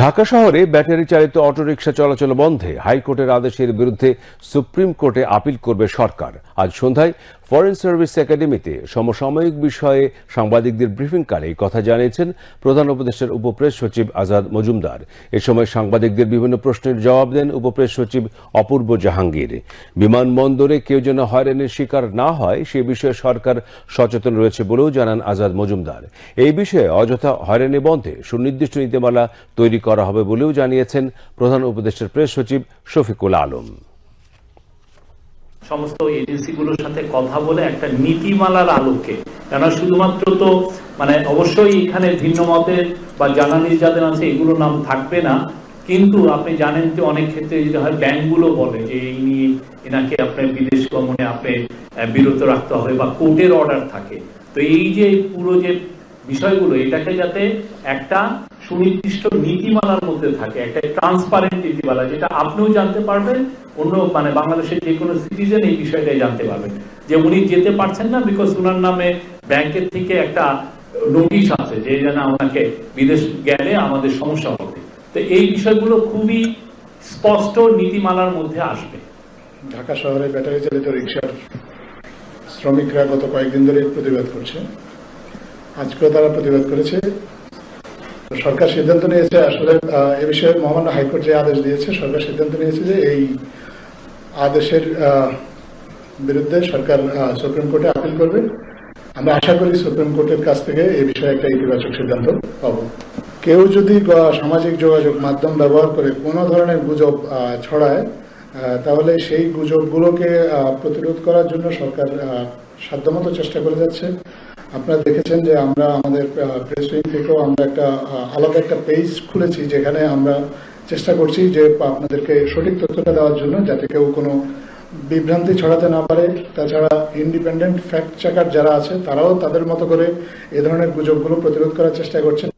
ঢাকা শহরে ব্যাটারি চালিত অটোরিকশা চলাচল বন্ধে হাইকোর্টের আদেশের বিরুদ্ধে সুপ্রিম কোর্টে আপিল করবে সরকার। আজ সন্ধ্যায় ফরেন সার্ভিস একাডেমিতে সমসাময়িক বিষয়ে সাংবাদিকদের ব্রিফিংকালে এই কথা জানিয়েছেন প্রধান উপদেষ্টার উপপ্রেস সচিব আজাদ মজুমদার। এ সময় সাংবাদিকদের বিভিন্ন প্রশ্নের জবাব দেন উপপ্রেস সচিব অপূর্ব জাহাঙ্গীর। বিমানবন্দরে কেউ যেন হয়রানির শিকার না হয় সে বিষয়ে সরকার সচেতন রয়েছে বলেও জানান আজাদ মজুমদার। এই বিষয়ে অযথা হয়রানি বন্ধে সুনির্দিষ্ট নীতিমালা তৈরি করা হবে বলেও জানিয়েছেন প্রধান উপদেষ্টার প্রেস সচিব শফিকুল আলম। সমস্ত এজেন্সিগুলোর সাথে কথা বলে একটা নীতিমালার আলোকে, কেন শুধুমাত্র তো অবশ্যই এখানে ভিন্ন মতের বা জ্বালানি যাদের আছে এগুলোর নাম থাকবে না, কিন্তু আপনি জানেন যে অনেক ক্ষেত্রে যদি হয় ব্যাংকগুলো বলে যে এই নিয়ে এনাকে আপনার বিদেশ গমনে আপনি বিরত রাখতে হবে বা কোর্টের অর্ডার থাকে। তো এই যে পুরো যে বিষয়গুলো এটাকে যাতে একটা সুনির্দিষ্ট নীতিমালার মধ্যে থাকে, একটা ট্রান্সপারেন্ট নীতিমালা, যেটা আপনিও জানতে পারবেন, অন্য বাংলাদেশের যে কোনো সিটিজেন এই বিষয়টাই জানতে পারবেন যে উনি যেতে পারছেন না বিকজ উনার নামে ব্যাংকের থেকে একটা নোটিশ আছে যে যেন ওনাকে বিদেশ গেলে আমাদের সমস্যা হবে। তো এই বিষয়গুলো খুবই স্পষ্ট নীতিমালার মধ্যে আসবে। ঢাকা শহরে ব্যাটারি চালিত রিকশার শ্রমিকরা গত কয়েকদিন ধরে প্রতিবাদ করছে, আজকেও তারা প্রতিবাদ করেছে। সরকার সিদ্ধান্ত নিয়েছে, আসলে এ বিষয়ে মহামান্য হাইকোর্ট যে আদেশ দিয়েছে, সরকার সিদ্ধান্ত নিয়েছে যে এই আদেশের বিরুদ্ধে সরকার সুপ্রিম কোর্টে আপিল করবে। আমরা আশা করি সুপ্রিম কোর্টের কাছ থেকে এই বিষয়ে একটা ইতিবাচক সিদ্ধান্ত পাব। কেউ যদি সামাজিক যোগাযোগ মাধ্যম ব্যবহার করে কোনো ধরনের গুজব ছড়ায়, তাহলে সেই গুজবগুলোকে প্রতিরোধ করার জন্য সরকার সাধ্যমতো চেষ্টা করে যাচ্ছে। আপনারা দেখেছেন যে আমরা আমাদের প্রেস উইং থেকেও আমরা একটা আলাদা একটা পেজ খুলেছি, যেখানে আমরা চেষ্টা করছি যে আপনাদেরকে সঠিক তথ্যটা দেওয়ার জন্য, যাতে কেউ কোনো বিভ্রান্তি ছড়াতে না পারে। তাছাড়া ইন্ডিপেন্ডেন্ট ফ্যাক্ট চেকার যারা আছে তারাও তাদের মতো করে এ ধরনের গুজবগুলো প্রতিরোধ করার চেষ্টা করছেন।